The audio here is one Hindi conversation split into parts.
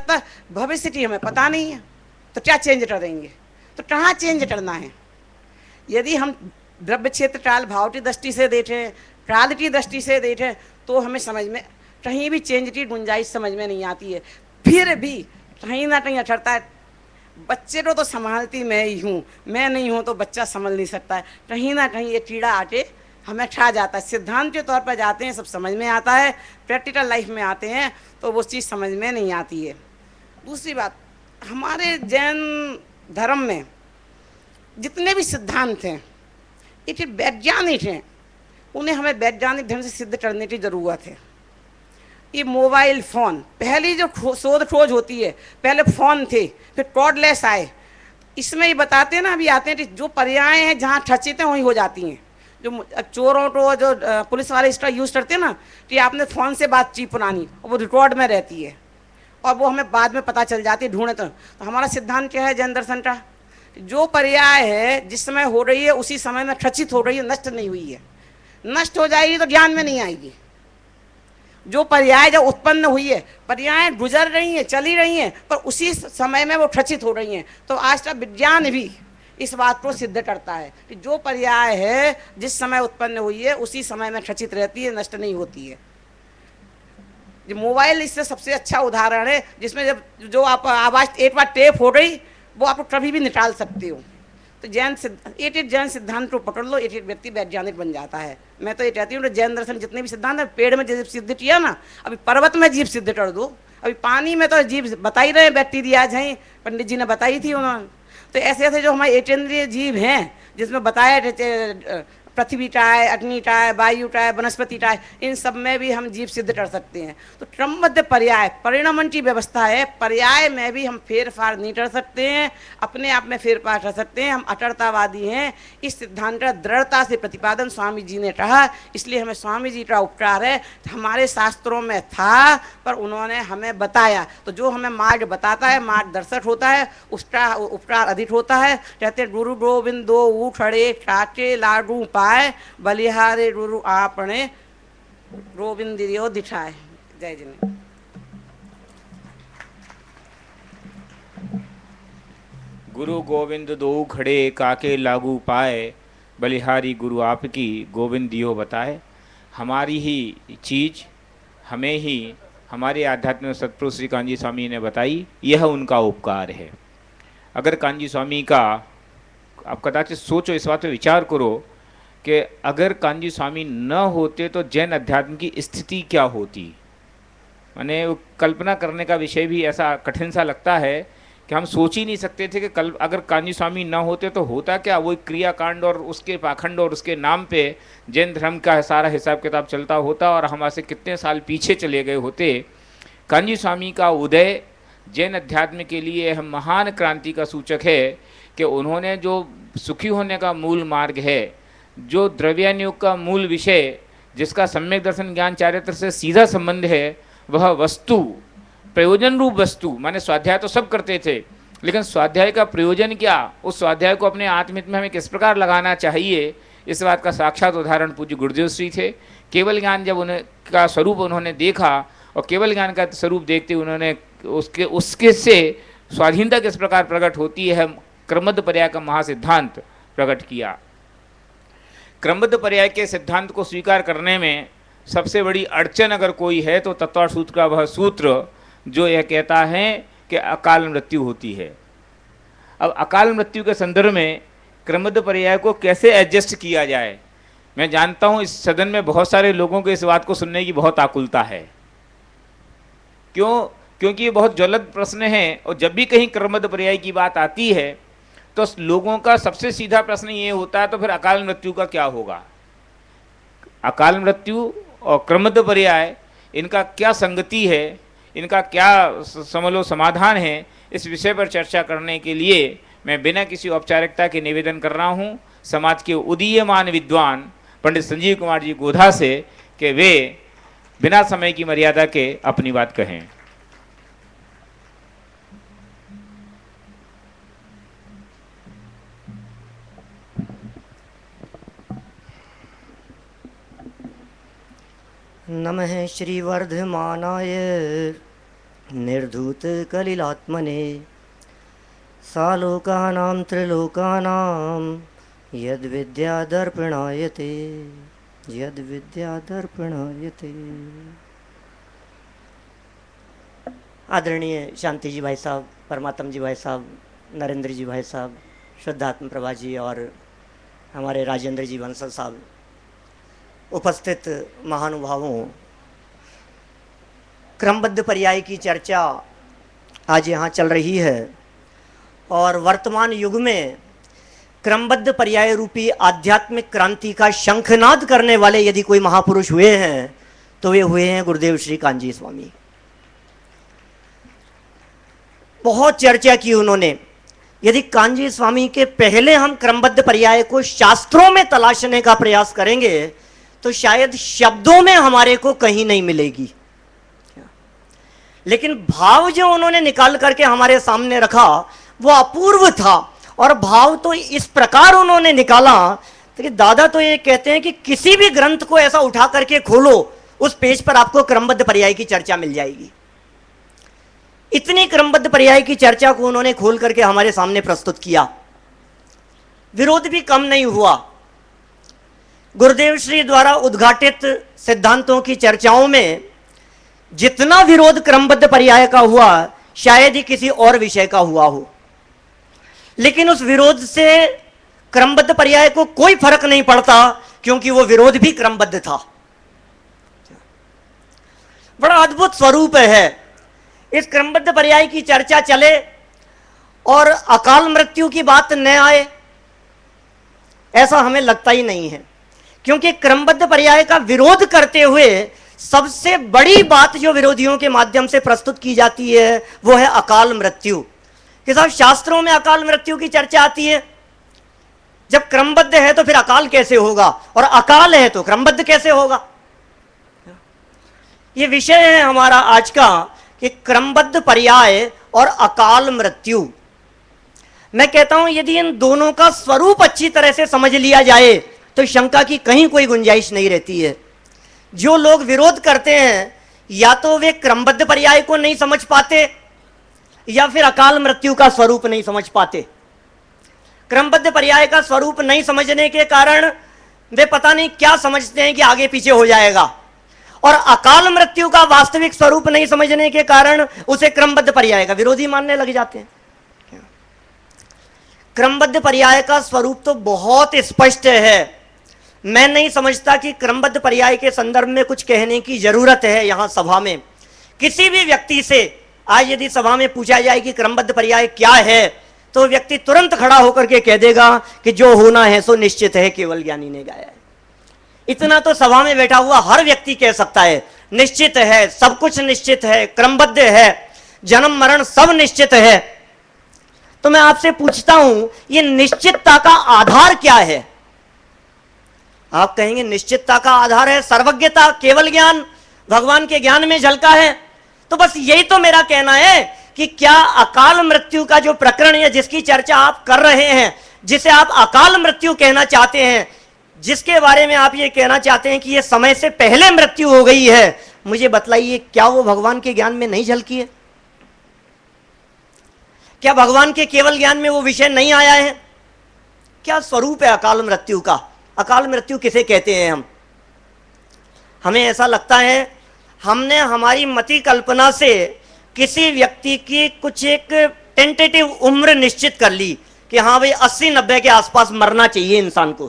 सकता है, भविष्य की हमें पता नहीं है, तो क्या चेंज करेंगे? तो कहाँ चेंज करना है? यदि हम द्रव्य क्षेत्र काल भाव की दृष्टि से देखें, काल की दृष्टि से देखें, तो हमें समझ में कहीं भी चेंज की गुंजाइश समझ में नहीं आती है। फिर भी कहीं ना कहीं अटरता है। बच्चे को तो संभालती मैं ही हूँ, मैं नहीं हूँ तो बच्चा संभल नहीं सकता है। कहीं ना कहीं ये कीड़ा आके हमें खा जाता है। सिद्धांत के तौर पर जाते हैं, सब समझ में आता है, प्रैक्टिकल लाइफ में आते हैं तो वो चीज़ समझ में नहीं आती है। दूसरी बात, हमारे जैन धर्म में जितने भी सिद्धांत हैं ये वैज्ञानिक हैं, उन्हें हमें वैज्ञानिक ढंग से सिद्ध करने की ज़रूरत है। ये मोबाइल फ़ोन, पहली जो शोध खोज होती है, पहले फ़ोन थे, फिर कॉर्डलेस आए। इसमें ये बताते हैं ना, अभी आते हैं कि जो पर्याय हैं जहाँ ठचित हैं वहीं हो जाती हैं। जो चोरों को जो पुलिस वाले इसका यूज़ करते हैं ना कि आपने फ़ोन से बात की पुरानी, वो रिकॉर्ड में रहती है और वो हमें बाद में पता चल जाती है ढूंढे। तो हमारा सिद्धांत क्या है जैन दर्शन का? जो पर्याय है जिस समय हो रही है उसी समय में खचित हो रही है, नष्ट नहीं हुई है। नष्ट हो जाएगी तो ज्ञान में नहीं आएगी। जो पर्याय जब उत्पन्न हुई है, पर्याय गुजर रही हैं, चली रही हैं, पर उसी समय में वो खचित हो रही हैं। तो आज का विज्ञान भी इस बात को सिद्ध करता है कि जो पर्याय है जिस समय उत्पन्न हुई है उसी समय में खचित रहती है, नष्ट नहीं होती है। जो मोबाइल इससे सबसे अच्छा उदाहरण है, जिसमें जब जो आप आवाज़ एक बार टेप हो गई वो आप कभी भी निकाल सकते हो। तो एक जैन सिद्धांत को पकड़ लो, एक व्यक्ति वैज्ञानिक बन जाता है। मैं तो ये कहती हूँ जैन दर्शन जितने भी सिद्धांत है, पेड़ में जीव सिद्ध किया ना, अभी पर्वत में जीव सिद्ध कर दो। अभी पानी में तो जीव बता ही रहे, बैक्टीरियाज हैं, पंडित जी ने बताई थी उन्होंने। तो ऐसे ऐसे जो हमारे एकेंद्रीय जीव हैं जिसमें बताया पृथ्वी का है, अग्नि का है, वायु का है, वनस्पति का है, इन सब में भी हम जीव सिद्ध कर सकते हैं। तो क्रमबद्ध पर्याय परिणमन की व्यवस्था है, पर्याय में भी हम फेर फार नहीं कर सकते हैं, अपने आप में फेर फार कर सकते हैं। हम अटरतावादी हैं। इस सिद्धांत का दृढ़ता से प्रतिपादन स्वामी जी ने कहा, इसलिए हमें स्वामी जी का उपकार है। हमारे शास्त्रों में था पर उन्होंने हमें बताया, तो जो हमें मार्ग बताता है, मार्गदर्शक होता है, उसका उपकार अधिक होता है। कहते हैं गुरु गोविंद दो खड़े काटे लागू पाए, बलिहारे गुरु आपने गोविंद दियो दिखाए। जय जिने। गुरु गोविंद दो खड़े काके लागू पाए, बलिहारी गुरु आपकी गोविंद दियो बताए। हमारी ही चीज़ हमें ही हमारे आध्यात्मिक सतपुरुष श्री कांजी स्वामी ने बताई, यह उनका उपकार है। अगर कांजी स्वामी का आप कदाचित सोचो, इस बात पे विचार करो कि अगर कांजी स्वामी न होते तो जैन अध्यात्म की स्थिति क्या होती। मैंने कल्पना करने का विषय भी ऐसा कठिन सा लगता है कि हम सोच ही नहीं सकते थे कि कल अगर कांजी स्वामी न होते तो होता क्या। वो क्रियाकांड और उसके पाखंड और उसके नाम पे जैन धर्म का सारा हिसाब किताब चलता होता और हम ऐसे कितने साल पीछे चले गए होते। कांजी स्वामी का उदय जैन अध्यात्म के लिए हम महान क्रांति का सूचक है कि उन्होंने जो सुखी होने का मूल मार्ग है, जो द्रव्यानुयोग का मूल विषय, जिसका सम्यक दर्शन ज्ञान चारित्र से सीधा संबंध है, वह वस्तु प्रयोजन रूप वस्तु, माने स्वाध्याय तो सब करते थे, लेकिन स्वाध्याय का प्रयोजन क्या, उस स्वाध्याय को अपने आत्महित में हमें किस प्रकार लगाना चाहिए, इस बात का साक्षात उदाहरण पूज्य गुरुदेव श्री थे। केवल ज्ञान जब उन्हें का स्वरूप उन्होंने देखा और केवल ज्ञान का स्वरूप देखते उन्होंने उसके से स्वाधीनता किस प्रकार प्रकट होती है, क्रमबद्ध पर्याय का महासिद्धांत प्रकट किया। क्रमबद्ध पर्याय के सिद्धांत को स्वीकार करने में सबसे बड़ी अड़चन अगर कोई है तो तत्वार्थ सूत्र का वह सूत्र जो यह कहता है कि अकाल मृत्यु होती है। अब अकाल मृत्यु के संदर्भ में क्रमबद्ध पर्याय को कैसे एडजस्ट किया जाए, मैं जानता हूं इस सदन में बहुत सारे लोगों को इस बात को सुनने की बहुत आकुलता है। क्योंकि ये बहुत ज्वलंत प्रश्न है और जब भी कहीं क्रमबद्ध पर्याय की बात आती है तो लोगों का सबसे सीधा प्रश्न ये होता है तो फिर अकाल मृत्यु का क्या होगा। अकाल मृत्यु और क्रमबद्ध पर्याय इनका क्या संगति है, इनका क्या समझ लो समाधान है, इस विषय पर चर्चा करने के लिए मैं बिना किसी औपचारिकता के निवेदन कर रहा हूं समाज के उदीयमान विद्वान पंडित संजीव कुमार जी गोधा से कि वे बिना समय की मर्यादा के अपनी बात कहें। नमः श्री वर्धमानाय निर्धूत कलिलात्मने सालोकानां त्रिलोकानां यद्विद्यादर्पणायते यद्विद्यादर्पणायते। आदरणीय शांति जी भाई साहब, परमात्म जी भाई साहब, नरेंद्र जी भाई साहब, शुद्धात्म प्रभा जी और हमारे राजेंद्र जी बंसल साहब, उपस्थित महानुभावों, क्रमबद्ध पर्याय की चर्चा आज यहाँ चल रही है और वर्तमान युग में क्रमबद्ध पर्याय रूपी आध्यात्मिक क्रांति का शंखनाद करने वाले यदि कोई महापुरुष हुए हैं तो वे हुए हैं गुरुदेव श्री कांजी स्वामी। बहुत चर्चा की उन्होंने। यदि कांजी स्वामी के पहले हम क्रमबद्ध पर्याय को शास्त्रों में तलाशने का प्रयास करेंगे तो शायद शब्दों में हमारे को कहीं नहीं मिलेगी, लेकिन भाव जो उन्होंने निकाल करके हमारे सामने रखा वो अपूर्व था। और भाव तो इस प्रकार उन्होंने निकाला कि दादा तो ये कहते हैं कि किसी भी ग्रंथ को ऐसा उठा करके खोलो, उस पेज पर आपको क्रमबद्ध पर्याय की चर्चा मिल जाएगी। इतनी क्रमबद्ध पर्याय की चर्चा को उन्होंने खोल करके हमारे सामने प्रस्तुत किया। विरोध भी कम नहीं हुआ। गुरुदेव श्री द्वारा उद्घाटित सिद्धांतों की चर्चाओं में जितना विरोध क्रमबद्ध पर्याय का हुआ शायद ही किसी और विषय का हुआ हो, लेकिन उस विरोध से क्रमबद्ध पर्याय को कोई फर्क नहीं पड़ता क्योंकि वो विरोध भी क्रमबद्ध था। बड़ा अद्भुत स्वरूप है। इस क्रमबद्ध पर्याय की चर्चा चले और अकाल मृत्यु की बात न आए ऐसा हमें लगता ही नहीं है, क्योंकि क्रमबद्ध पर्याय का विरोध करते हुए सबसे बड़ी बात जो विरोधियों के माध्यम से प्रस्तुत की जाती है वो है अकाल मृत्यु। कि साहब शास्त्रों में अकाल मृत्यु की चर्चा आती है, जब क्रमबद्ध है तो फिर अकाल कैसे होगा, और अकाल है तो क्रमबद्ध कैसे होगा। ये विषय है हमारा आज का कि क्रमबद्ध पर्याय और अकाल मृत्यु। मैं कहता हूं यदि इन दोनों का स्वरूप अच्छी तरह से समझ लिया जाए तो शंका की कहीं कोई गुंजाइश नहीं रहती है। जो लोग विरोध करते हैं या तो वे क्रमबद्ध पर्याय को नहीं समझ पाते या फिर अकाल मृत्यु का स्वरूप नहीं समझ पाते। क्रमबद्ध पर्याय का स्वरूप नहीं समझने के कारण वे पता नहीं क्या समझते हैं कि आगे पीछे हो जाएगा, और अकाल मृत्यु का वास्तविक स्वरूप नहीं समझने के कारण उसे क्रमबद्ध पर्याय का विरोधी मानने लग जाते हैं। क्रमबद्ध पर्याय का स्वरूप तो बहुत स्पष्ट है। मैं नहीं समझता कि क्रमबद्ध पर्याय के संदर्भ में कुछ कहने की जरूरत है। यहां सभा में किसी भी व्यक्ति से आज यदि सभा में पूछा जाए कि क्रमबद्ध पर्याय क्या है तो व्यक्ति तुरंत खड़ा होकर के कह देगा कि जो होना है सो निश्चित है, केवल ज्ञानी ने गाया है। इतना तो सभा में बैठा हुआ हर व्यक्ति कह सकता है, निश्चित है, सब कुछ निश्चित है, क्रमबद्ध है, जन्म मरण सब निश्चित है। तो मैं आपसे पूछता हूं ये निश्चितता का आधार क्या है? आप कहेंगे निश्चितता का आधार है सर्वज्ञता, केवल ज्ञान, भगवान के ज्ञान में झलका है। तो बस यही तो मेरा कहना है कि क्या अकाल मृत्यु का जो प्रकरण है जिसकी चर्चा आप कर रहे हैं, जिसे आप अकाल मृत्यु कहना चाहते हैं, जिसके बारे में आप ये कहना चाहते हैं कि ये समय से पहले मृत्यु हो गई है, मुझे बतलाइए क्या वो भगवान के ज्ञान में नहीं झलकी है? क्या भगवान के केवल ज्ञान में वो विषय नहीं आया है? क्या स्वरूप है अकाल मृत्यु का? अकाल मृत्यु किसे कहते हैं हम? हमें ऐसा लगता है हमने हमारी मति कल्पना से किसी व्यक्ति की कुछ एक टेंटेटिव उम्र निश्चित कर ली कि हाँ भाई 80-90 के आसपास मरना चाहिए इंसान को।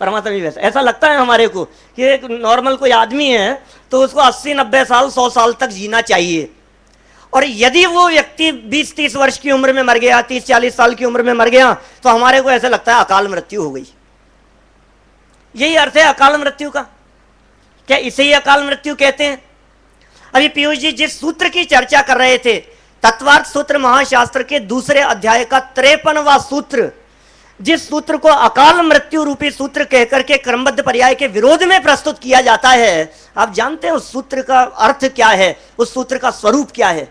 परमात्मा भी वैसा ऐसा लगता है हमारे को कि एक नॉर्मल कोई आदमी है तो उसको 80-90 साल 100 साल तक जीना चाहिए, और यदि वो व्यक्ति 20-30 वर्ष की उम्र में मर गया, 30-40 साल की उम्र में मर गया, तो हमारे को ऐसा लगता है अकाल मृत्यु हो गई। यही अर्थ है अकाल मृत्यु का। क्या इसे ही अकाल मृत्यु कहते हैं? अभी पीयूष जी जिस सूत्र की चर्चा कर रहे थे, तत्वार्थ सूत्र महाशास्त्र के दूसरे अध्याय का 53वां सूत्र, जिस सूत्र को अकाल मृत्यु रूपी सूत्र कहकर के क्रमबद्ध पर्याय के विरोध में प्रस्तुत किया जाता है, आप जानते हैं उस सूत्र का अर्थ क्या है, उस सूत्र का स्वरूप क्या है?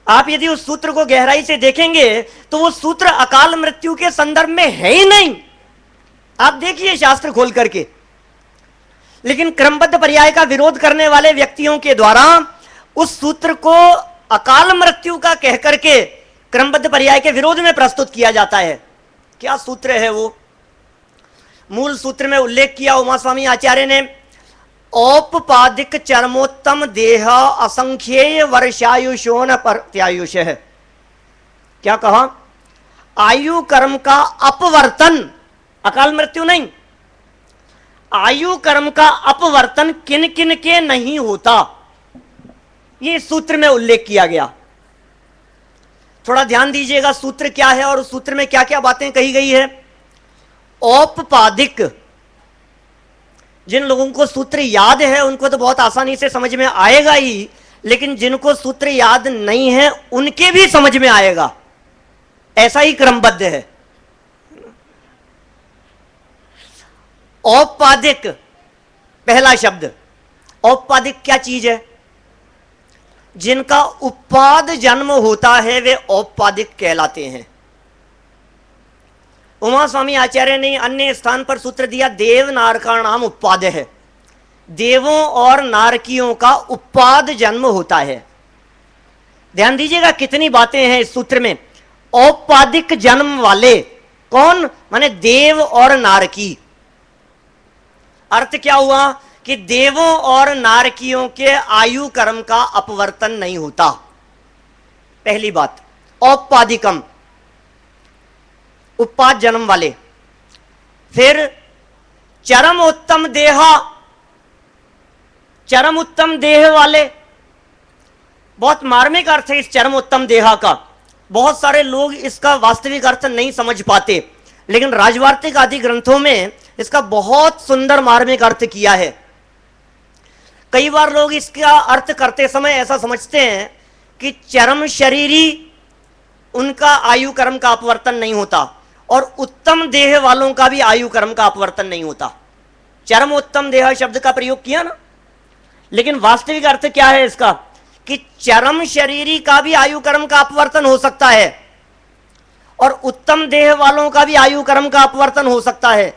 आप यदि उस सूत्र को गहराई से देखेंगे तो वो सूत्र अकाल मृत्यु के संदर्भ में है ही नहीं। आप देखिए शास्त्र खोल करके। लेकिन क्रमबद्ध पर्याय का विरोध करने वाले व्यक्तियों के द्वारा उस सूत्र को अकाल मृत्यु का कह करके क्रमबद्ध पर्याय के विरोध में प्रस्तुत किया जाता है। क्या सूत्र है वो? मूल सूत्र में उल्लेख किया उमा स्वामी आचार्य ने, औपपादिक चरमोत्तम देह असंख्येय वर्षायुषोन प्रत्यायुष है। क्या कहा? आयु कर्म का अपवर्तन, अकाल मृत्यु नहीं, आयु कर्म का अपवर्तन किन किन के नहीं होता, ये सूत्र में उल्लेख किया गया। थोड़ा ध्यान दीजिएगा सूत्र क्या है और उस सूत्र में क्या क्या बातें कही गई है। औपपादिक, जिन लोगों को सूत्र याद है उनको तो बहुत आसानी से समझ में आएगा ही, लेकिन जिनको सूत्र याद नहीं है उनके भी समझ में आएगा, ऐसा ही क्रमबद्ध है। औपपादिक पहला शब्द, औपपादिक क्या चीज है? जिनका उपाद जन्म होता है वे औपपादिक कहलाते हैं। उमा स्वामी आचार्य ने अन्य स्थान पर सूत्र दिया, देव नार का नाम उपाद है, देवों और नारकियों का उपाद जन्म होता है। ध्यान दीजिएगा कितनी बातें हैं इस सूत्र में। औपपादिक जन्म वाले कौन? माने देव और नारकी। अर्थ क्या हुआ कि देवों और नारकियों के आयु कर्म का अपवर्तन नहीं होता, पहली बात। औपपादिकम, उपाद जन्म वाले। फिर चरम उत्तम देहा, चरम उत्तम देह वाले। बहुत मार्मिक अर्थ है इस चरम उत्तम देहा का। बहुत सारे लोग इसका वास्तविक अर्थ नहीं समझ पाते, लेकिन राजवार्तिक आदि ग्रंथों में इसका बहुत सुंदर मार्मिक अर्थ किया है। कई बार लोग इसका अर्थ करते समय ऐसा समझते हैं कि चरम शरीरी उनका आयु कर्म का अपवर्तन नहीं होता और उत्तम देह वालों का भी आयु कर्म का अपवर्तन नहीं होता। चरम उत्तम देह शब्द का प्रयोग किया ना, लेकिन वास्तविक अर्थ क्या है इसका? कि चरम शरीरी का भी आयु कर्म का अपवर्तन हो सकता है और उत्तम देह वालों का भी आयु कर्म का अपवर्तन हो सकता है,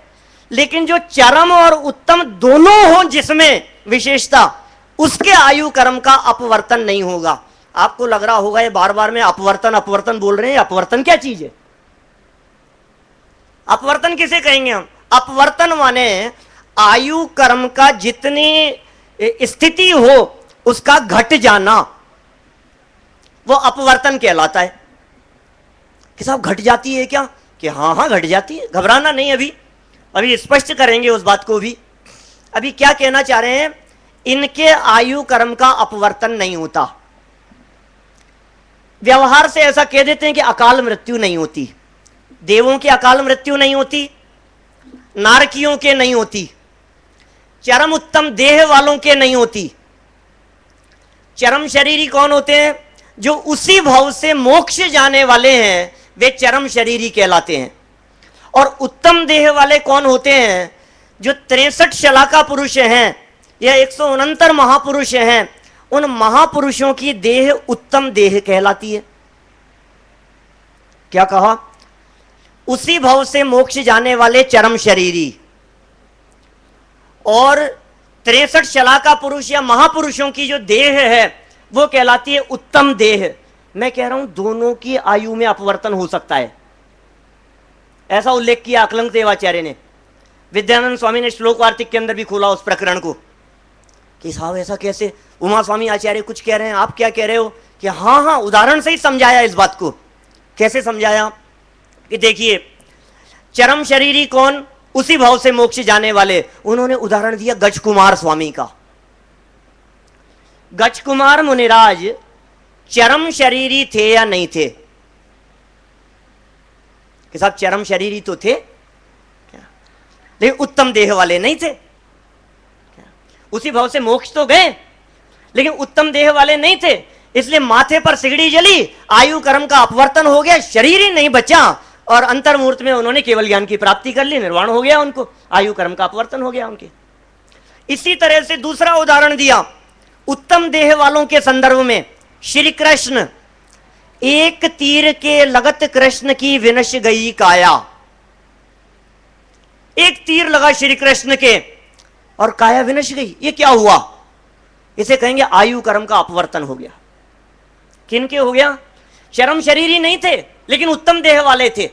लेकिन जो चरम और उत्तम दोनों हो जिसमें विशेषता, उसके आयु कर्म का अपवर्तन नहीं होगा। आपको लग रहा होगा ये बार बार में अपवर्तन अपवर्तन बोल रहे हैं, अपवर्तन क्या चीज है? अपवर्तन किसे कहेंगे हम? अपवर्तन माने आयु कर्म का जितनी स्थिति हो उसका घट जाना, वो अपवर्तन कहलाता है। कि साहब घट जाती है क्या? कि हाँ हाँ घट जाती है, घबराना नहीं, अभी स्पष्ट करेंगे उस बात को भी। अभी क्या कहना चाह रहे हैं? इनके आयु कर्म का अपवर्तन नहीं होता। व्यवहार से ऐसा कह देते हैं कि अकाल मृत्यु नहीं होती। देवों की अकाल मृत्यु नहीं होती, नारकियों के नहीं होती, चरम उत्तम देह वालों के नहीं होती। चरम शरीरी कौन होते हैं? जो उसी भाव से मोक्ष जाने वाले हैं, वे चरम शरीरी कहलाते हैं। और उत्तम देह वाले कौन होते हैं? जो 63 शलाका पुरुष हैं या 169 महापुरुष हैं, उन महापुरुषों की देह उत्तम देह कहलाती है। क्या कहा? उसी भाव से मोक्ष जाने वाले चरम शरीरी और 63 शलाका पुरुष या महापुरुषों की जो देह है वो कहलाती है उत्तम देह। मैं कह रहा हूं दोनों की आयु में अपवर्तन हो सकता है, ऐसा उल्लेख किया अकलंक देवाचार्य ने। विद्यानंद स्वामी ने श्लोक वार्तिक के अंदर भी खोला उस प्रकरण को कि साहब ऐसा कैसे? उमा स्वामी आचार्य कुछ कह रहे हैं, आप क्या कह रहे हो? कि हाँ हाँ उदाहरण से ही समझाया इस बात को। कैसे समझाया? कि देखिए चरम शरीरी कौन? उसी भाव से मोक्ष जाने वाले। उन्होंने उदाहरण दिया गज कुमार स्वामी का। गज कुमार मुनिराज चरम शरीरी थे या नहीं थे? कि साहब चरम शरीरी तो थे, लेकिन उत्तम देह वाले नहीं थे। उसी भाव से मोक्ष तो गए, लेकिन उत्तम देह वाले नहीं थे, इसलिए माथे पर सिगड़ी जली, आयु कर्म का अपवर्तन हो गया, शरीर ही नहीं बचा और अंतर्मूर्त में उन्होंने केवल ज्ञान की प्राप्ति कर ली, निर्वाण हो गया, उनको आयु कर्म का अपवर्तन हो गया उनके। इसी तरह से दूसरा उदाहरण दिया उत्तम देह वालों के संदर्भ में। श्री कृष्ण, एक तीर के लगत कृष्ण की विनश गई काया। एक तीर लगा श्री कृष्ण के और काया विनश गई। ये क्या हुआ? इसे कहेंगे आयु कर्म का अपवर्तन हो गया। किनके हो गया? चरम शरीरी नहीं थे लेकिन उत्तम देह वाले थे।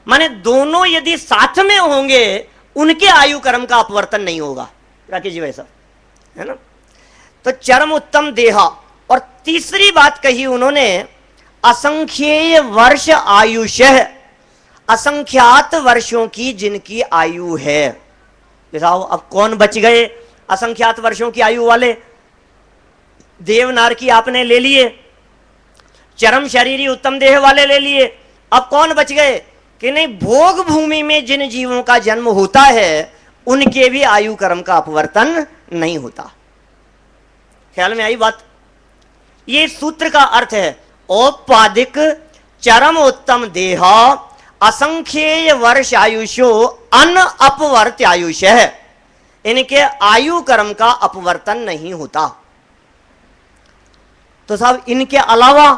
माने दोनों यदि साथ में होंगे उनके आयु कर्म का अपवर्तन नहीं होगा। राकेश जी वैसा है ना। तो चरम उत्तम देहा। और तीसरी बात कही उन्होंने, असंख्येय वर्ष आयुष्य, असंख्यात वर्षों की जिनकी आयु है। बताओ अब कौन बच गए असंख्यात वर्षों की आयु वाले? देवनार की आपने ले लिए, चरम शरीरी उत्तम देह वाले ले लिए, अब कौन बच गए? कि नहीं, भोग भूमि में जिन जीवों का जन्म होता है उनके भी आयु कर्म का अपवर्तन नहीं होता। ख्याल में आई बात? ये सूत्र का अर्थ है औपाधिक चरम उत्तम देहा असंख्येय वर्ष आयुषो अन अपवर्त आयुष है। इनके आयु कर्म का अपवर्तन नहीं होता। तो साहब इनके अलावा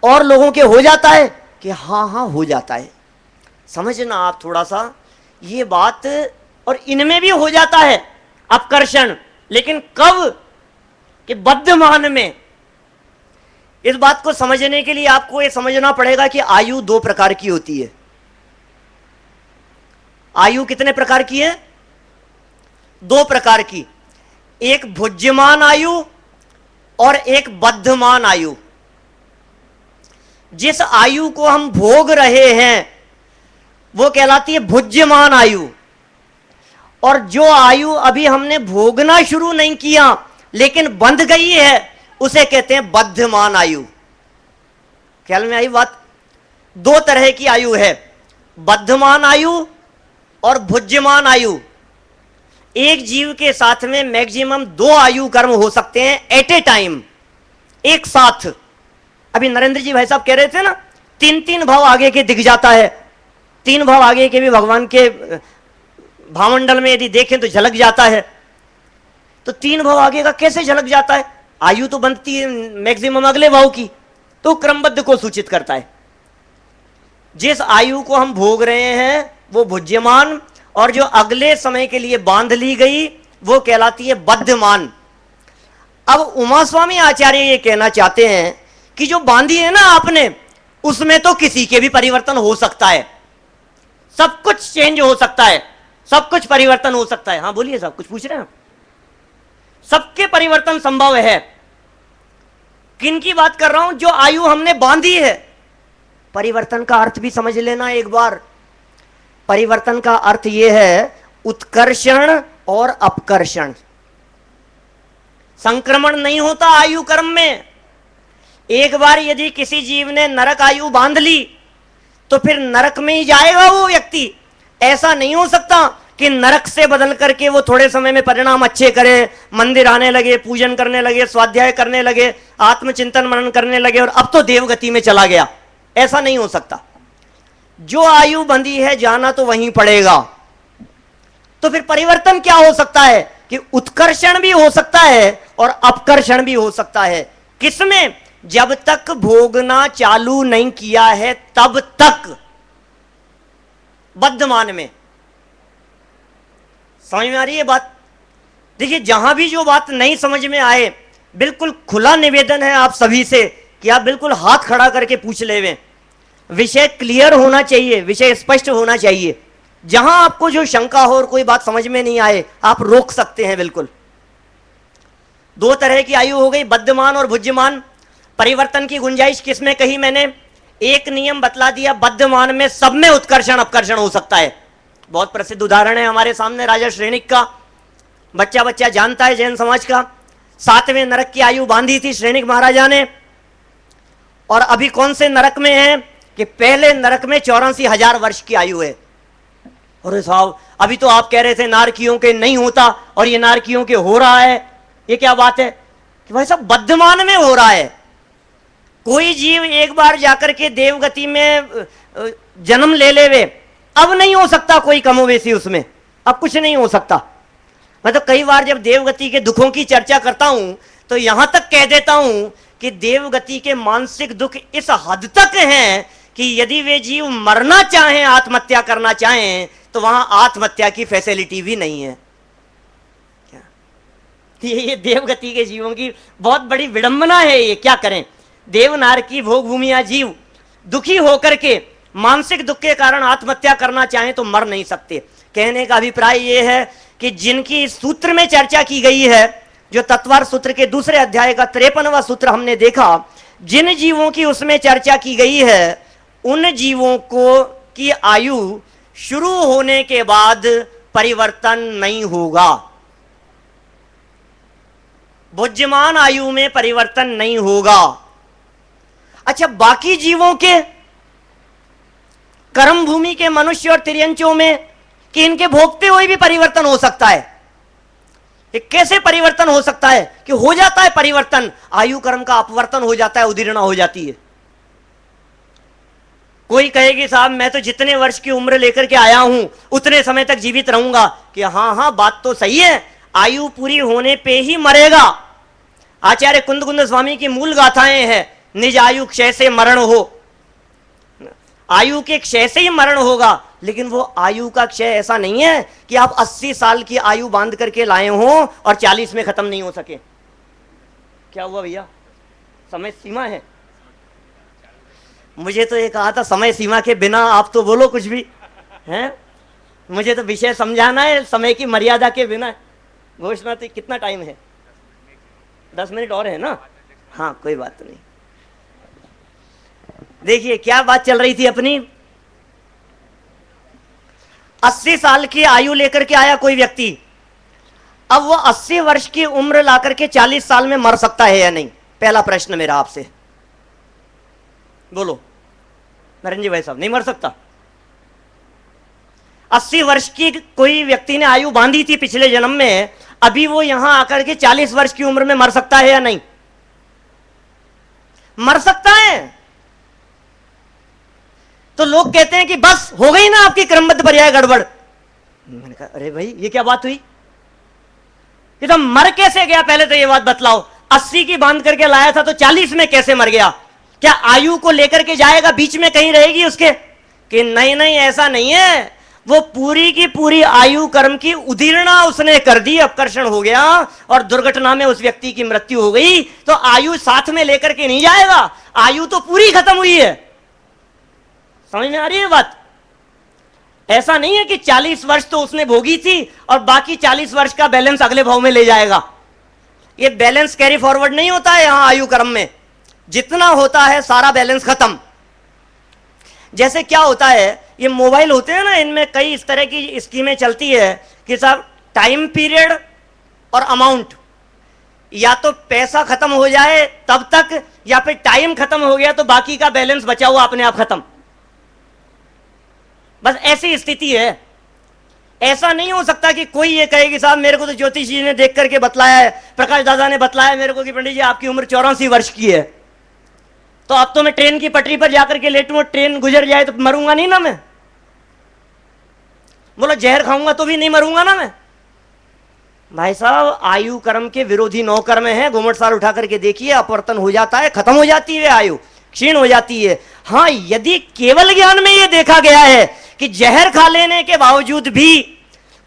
और लोगों के हो जाता है कि हाँ हो जाता है। समझना आप थोड़ा सा ये बात। और इनमें भी हो जाता है अपकर्षण, लेकिन कब? कि बद्धमान में। इस बात को समझने के लिए आपको ये समझना पड़ेगा कि आयु दो प्रकार की होती है। आयु कितने प्रकार की है? दो प्रकार की। एक भुज्यमान आयु और एक बद्धमान आयु। जिस आयु को हम भोग रहे हैं वो कहलाती है भुज्यमान आयु, और जो आयु अभी हमने भोगना शुरू नहीं किया लेकिन बंध गई है उसे कहते हैं बद्धमान आयु। ख्याल में आई बात? दो तरह की आयु है, बद्धमान आयु और भुज्यमान आयु। एक जीव के साथ में मैक्सिमम दो आयु कर्म हो सकते हैं एट ए टाइम, एक साथ। अभी नरेंद्र जी भाई साहब कह रहे थे ना, तीन तीन भाव आगे के दिख जाता है। तीन भाव आगे के भी भगवान के भावमंडल में यदि देखें तो झलक जाता है। तो तीन भाव आगे का कैसे झलक जाता है? आयु तो बनती है मैक्सिमम अगले भाव की, तो क्रमबद्ध को सूचित करता है। जिस आयु को हम भोग रहे हैं वो भुज्यमान, और जो अगले समय के लिए बांध ली गई वो कहलाती है बद्धमान। अब उमा स्वामी आचार्य ये कहना चाहते हैं कि जो बांधी है ना आपने, उसमें तो किसी के भी परिवर्तन हो सकता है, सब कुछ चेंज हो सकता है, सब कुछ परिवर्तन हो सकता है। हाँ बोलिए साहब, कुछ पूछ रहे हैं आप? सबके परिवर्तन संभव है। किन की बात कर रहा हूं? जो आयु हमने बांधी है। परिवर्तन का अर्थ भी समझ लेना एक बार। परिवर्तन का अर्थ यह है उत्कर्षण और अपकर्षण। संक्रमण नहीं होता आयु कर्म में। एक बार यदि किसी जीव ने नरक आयु बांध ली तो फिर नरक में ही जाएगा वो व्यक्ति। ऐसा नहीं हो सकता कि नरक से बदल करके वो थोड़े समय में परिणाम अच्छे करे, मंदिर आने लगे, पूजन करने लगे, स्वाध्याय करने लगे, आत्मचिंतन मनन करने लगे और अब तो देवगति में चला गया। ऐसा नहीं हो सकता। जो आयु बंधी है जाना तो वहीं पड़ेगा। तो फिर परिवर्तन क्या हो सकता है? कि उत्कर्षण भी हो सकता है और अपकर्षण भी हो सकता है। किसमें? जब तक भोगना चालू नहीं किया है तब तक, बद्धमान में। समझ में आ रही है बात? देखिए, जहां भी जो बात नहीं समझ में आए, बिल्कुल खुला निवेदन है आप सभी से कि आप बिल्कुल हाथ खड़ा करके पूछ लेवें। विषय क्लियर होना चाहिए, विषय स्पष्ट होना चाहिए। जहां आपको जो शंका हो और कोई बात समझ में नहीं आए, आप रोक सकते हैं बिल्कुल। दो तरह की आयु हो गई, बद्धमान और भुज्यमान। परिवर्तन की गुंजाइश किसमें कही मैंने? एक नियम बतला दिया, बद्धमान में सब में उत्कर्षण अपकर्षण हो सकता है। बहुत प्रसिद्ध उदाहरण है हमारे सामने राजा श्रेणिक का। बच्चा बच्चा जानता है जैन समाज का। 7वें नरक की आयु बांधी थी श्रेणिक महाराजा ने। और अभी कौन से नरक में है? कि पहले नरक में 84,000 वर्ष की आयु है। अरे साहब, अभी तो आप कह रहे थे नारकियों के नहीं होता और ये नारकियों के हो रहा है। ये क्या बात है? कि भाई साहब, बद्धमान में हो रहा है। कोई जीव एक बार जाकर के देवगति में जन्म ले लेवे, अब नहीं हो सकता कोई कमोवेशी उसमें, अब कुछ नहीं हो सकता। मैं तो कई बार जब देवगति के दुखों की चर्चा करता हूं तो यहां तक कह देता हूं कि देवगति के मानसिक दुख इस हद तक हैं कि यदि वे जीव मरना चाहें, आत्महत्या करना चाहें, तो वहां आत्महत्या की फैसिलिटी भी नहीं है। क्या ये देवगति के जीवों की बहुत बड़ी विडंबना है। ये क्या करें, देवनार की भोग भूमिया जीव दुखी होकर के मानसिक दुख के कारण आत्महत्या करना चाहें तो मर नहीं सकते। कहने का अभिप्राय यह है कि जिनकी इस सूत्र में चर्चा की गई है, जो तत्वार सूत्र के दूसरे अध्याय का 53वां सूत्र हमने देखा, जिन जीवों की उसमें चर्चा की गई है, उन जीवों को की आयु शुरू होने के बाद परिवर्तन नहीं होगा। बुद्धिमान आयु में परिवर्तन नहीं होगा। अच्छा, बाकी जीवों के कर्म भूमि के मनुष्य और तिर्यंचों में कि इनके भोगते हुए भी परिवर्तन हो सकता है। ये कैसे परिवर्तन हो सकता है कि हो जाता है परिवर्तन, आयु कर्म का अपवर्तन हो जाता है, उदीर्णा हो जाती है। कोई कहेगी साहब मैं तो जितने वर्ष की उम्र लेकर के आया हूं उतने समय तक जीवित रहूंगा, कि हाँ हाँ बात तो सही है, आयु पूरी होने पे ही मरेगा। आचार्य कुंद स्वामी की मूल गाथाएं हैं, निज आयु क्षय से मरण हो, आयु के क्षय से ही मरण होगा। लेकिन वो आयु का क्षय ऐसा नहीं है कि आप 80 साल की आयु बांध करके लाए हो और 40 में खत्म नहीं हो सके। क्या हुआ भैया, समय सीमा है? मुझे तो ये कहा था समय सीमा के बिना आप तो बोलो कुछ भी हैं, मुझे तो विषय समझाना है समय की मर्यादा के बिना। घोषणा तो कितना टाइम है? 10 मिनट और है ना? हाँ कोई बात नहीं। देखिए क्या बात चल रही थी अपनी। 80 साल की आयु लेकर के आया कोई व्यक्ति, अब वो 80 वर्ष की उम्र ला करके 40 साल में मर सकता है या नहीं? पहला प्रश्न मेरा आपसे, बोलो नरेंद्र जी भाई साहब। नहीं मर सकता। 80 वर्ष की कोई व्यक्ति ने आयु बांधी थी पिछले जन्म में, अभी वो यहां आकर के 40 वर्ष की उम्र में मर सकता है या नहीं? मर सकता है। तो लोग कहते हैं कि बस हो गई ना आपकी क्रमबद्ध पर्याय गड़बड़। मैंने कहा अरे भाई ये क्या बात हुई, ये तो मर कैसे गया? पहले तो ये बात बतलाओ। 80 की बांध करके लाया था तो 40 में कैसे मर गया? क्या आयु को लेकर के जाएगा, बीच में कहीं रहेगी उसके? कि नहीं नहीं ऐसा नहीं है, वो पूरी की पूरी आयु कर्म की उदीर्णा उसने कर दी, अपकर्षण हो गया और दुर्घटना में उस व्यक्ति की मृत्यु हो गई, तो आयु साथ में लेकर के नहीं जाएगा, आयु तो पूरी खत्म हुई है। समझ में आ रही है बात? ऐसा नहीं है कि 40 वर्ष तो उसने भोगी थी और बाकी 40 वर्ष का बैलेंस अगले भाव में ले जाएगा। ये बैलेंस कैरी फॉरवर्ड नहीं होता है यहां आयु कर्म में। जितना होता है सारा बैलेंस खत्म। जैसे क्या होता है, ये मोबाइल होते हैं ना, इनमें कई इस तरह की स्कीमें चलती है कि साहब टाइम पीरियड और अमाउंट, या तो पैसा खत्म हो जाए तब तक, या फिर टाइम खत्म हो गया तो बाकी का बैलेंस बचा हुआ अपने आप खत्म। बस ऐसी स्थिति है। ऐसा नहीं हो सकता कि कोई ये कहे कि साहब मेरे को तो ज्योतिष जी ने देख करके बतलाया है, प्रकाश दादा ने बतलाया मेरे को कि पंडित जी आपकी उम्र 84 वर्ष की है, तो अब तो मैं ट्रेन की पटरी पर जाकर के लेटूं, ट्रेन गुजर जाए तो मरूंगा नहीं ना मैं? बोलो जहर खाऊंगा तो भी नहीं मरूंगा ना मैं? भाई साहब आयु कर्म के विरोधी 9 कर्म है। घुमट साल उठा करके देखिए, अपवर्तन हो जाता है, खत्म हो जाती है आयु, क्षीण हो जाती है। हाँ, यदि केवल ज्ञान में यह देखा गया है कि जहर खा लेने के बावजूद भी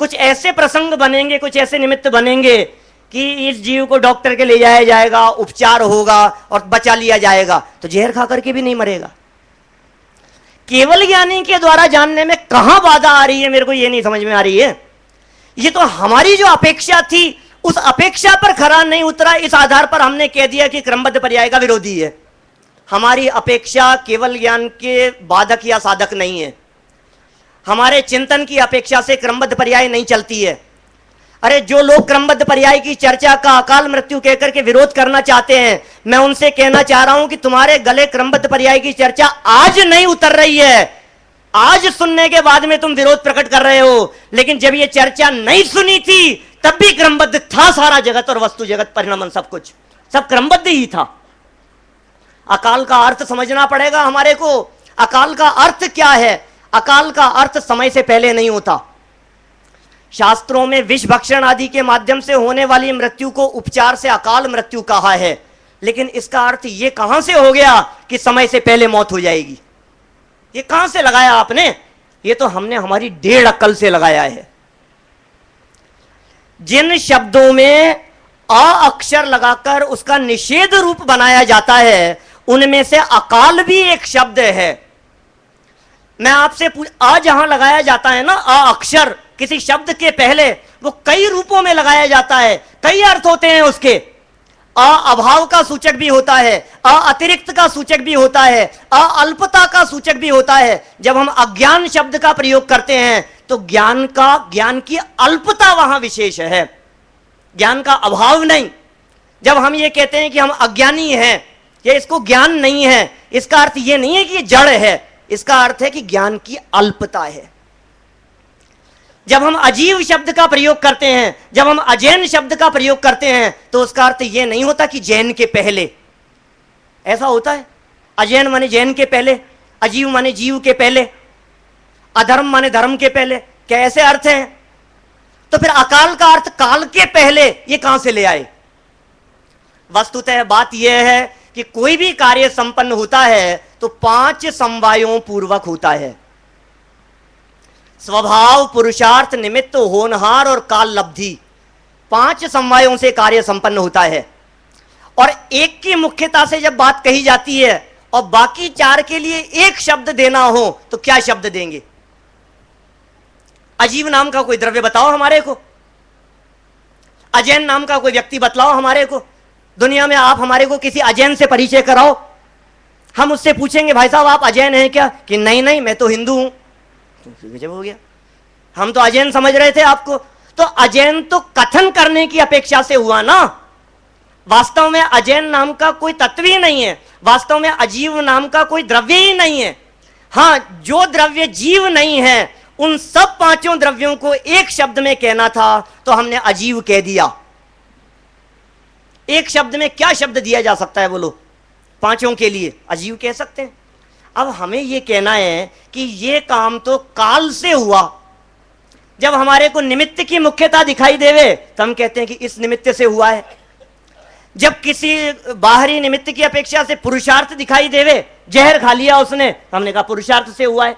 कुछ ऐसे प्रसंग बनेंगे, कुछ ऐसे निमित्त बनेंगे कि इस जीव को डॉक्टर के ले जाया जाएगा, उपचार होगा और बचा लिया जाएगा, तो जहर खा करके भी नहीं मरेगा। केवल ज्ञानी के द्वारा जानने में कहां बाधा आ रही है, मेरे को यह नहीं समझ में आ रही है। ये तो हमारी जो अपेक्षा थी उस अपेक्षा पर खरा नहीं उतरा, इस आधार पर हमने कह दिया कि क्रमबद्ध पर्याय का विरोधी है। हमारी अपेक्षा केवल ज्ञान के बाधक या साधक नहीं है। हमारे चिंतन की अपेक्षा से क्रमबद्ध पर्याय नहीं चलती है। अरे जो लोग क्रमबद्ध पर्याय की चर्चा का अकाल मृत्यु कहकर के विरोध करना चाहते हैं, मैं उनसे कहना चाह रहा हूं कि तुम्हारे गले क्रमबद्ध पर्याय की चर्चा आज नहीं उतर रही है। आज सुनने के बाद में तुम विरोध प्रकट कर रहे हो, लेकिन जब ये चर्चा नहीं सुनी थी तब भी क्रमबद्ध था सारा जगत और वस्तु जगत, परिणाम सब कुछ सब क्रमबद्ध ही था। अकाल का अर्थ समझना पड़ेगा हमारे को। अकाल का अर्थ क्या है? अकाल का अर्थ समय से पहले नहीं होता। शास्त्रों में विष भक्षण आदि के माध्यम से होने वाली मृत्यु को उपचार से अकाल मृत्यु कहा है, लेकिन इसका अर्थ यह कहां से हो गया कि समय से पहले मौत हो जाएगी? ये कहां से लगाया आपने? ये तो हमने हमारी 1.5 अक्ल से लगाया है। जिन शब्दों में अ अक्षर लगाकर उसका निषेध रूप बनाया जाता है, उनमें से अकाल भी एक शब्द है। मैं आपसे अ जहां लगाया जाता है ना, अ अक्षर किसी शब्द के पहले, वो कई रूपों में लगाया जाता है, कई अर्थ होते हैं उसके। अ अभाव का सूचक भी होता है, अ अतिरिक्त का सूचक भी होता है, अ अल्पता का सूचक भी होता है। जब हम अज्ञान शब्द का प्रयोग करते हैं तो ज्ञान की अल्पता वहां विशेष है, ज्ञान का अभाव नहीं। जब हम ये कहते हैं कि हम अज्ञानी हैं या इसको ज्ञान नहीं है, इसका अर्थ ये नहीं है कि ये जड़ है, इसका अर्थ है कि ज्ञान की अल्पता है। जब हम अजीव शब्द का प्रयोग करते हैं, जब हम अजैन शब्द का प्रयोग करते हैं, तो उसका अर्थ यह नहीं होता कि जैन के पहले। ऐसा होता है, अजैन माने जैन के पहले, अजीव माने जीव के पहले, अधर्म माने धर्म के पहले। क्या ऐसे अर्थ हैं? तो फिर अकाल का अर्थ काल के पहले ये कहां से ले आए? वस्तुतः बात यह है कि कोई भी कार्य संपन्न होता है तो 5 समवायों पूर्वक होता है। स्वभाव, पुरुषार्थ, निमित्त, होनहार और काल लब्धि, 5 समवायों से कार्य संपन्न होता है। और एक की मुख्यता से जब बात कही जाती है और बाकी 4 के लिए एक शब्द देना हो तो क्या शब्द देंगे? अजीव नाम का कोई द्रव्य बताओ हमारे को, अजैन नाम का कोई व्यक्ति बतलाओ हमारे को। दुनिया में आप हमारे को किसी अजैन से परिचय कराओ, हम उससे पूछेंगे भाई साहब आप अजैन हैं क्या? कि नहीं नहीं मैं तो हिंदू हूं। गजब हो गया, हम तो अजैन समझ रहे थे आपको। तो अजैन तो कथन करने की अपेक्षा से हुआ ना, वास्तव में अजैन नाम का कोई तत्व ही नहीं है, वास्तव में अजीव नाम का कोई द्रव्य ही नहीं है। हां, जो द्रव्य जीव नहीं है उन सब 5 द्रव्यों को एक शब्द में कहना था तो हमने अजीव कह दिया। एक शब्द में क्या शब्द दिया जा सकता है बोलो? 5 के लिए अजीव कह सकते हैं। अब हमें यह कहना है कि यह काम तो काल से हुआ। जब हमारे को निमित्त की मुख्यता दिखाई देवे तो हम कहते हैं कि इस निमित्त से हुआ है। जब किसी बाहरी निमित्त की अपेक्षा से पुरुषार्थ दिखाई देवे, जहर खा लिया उसने, हमने कहा पुरुषार्थ से हुआ है।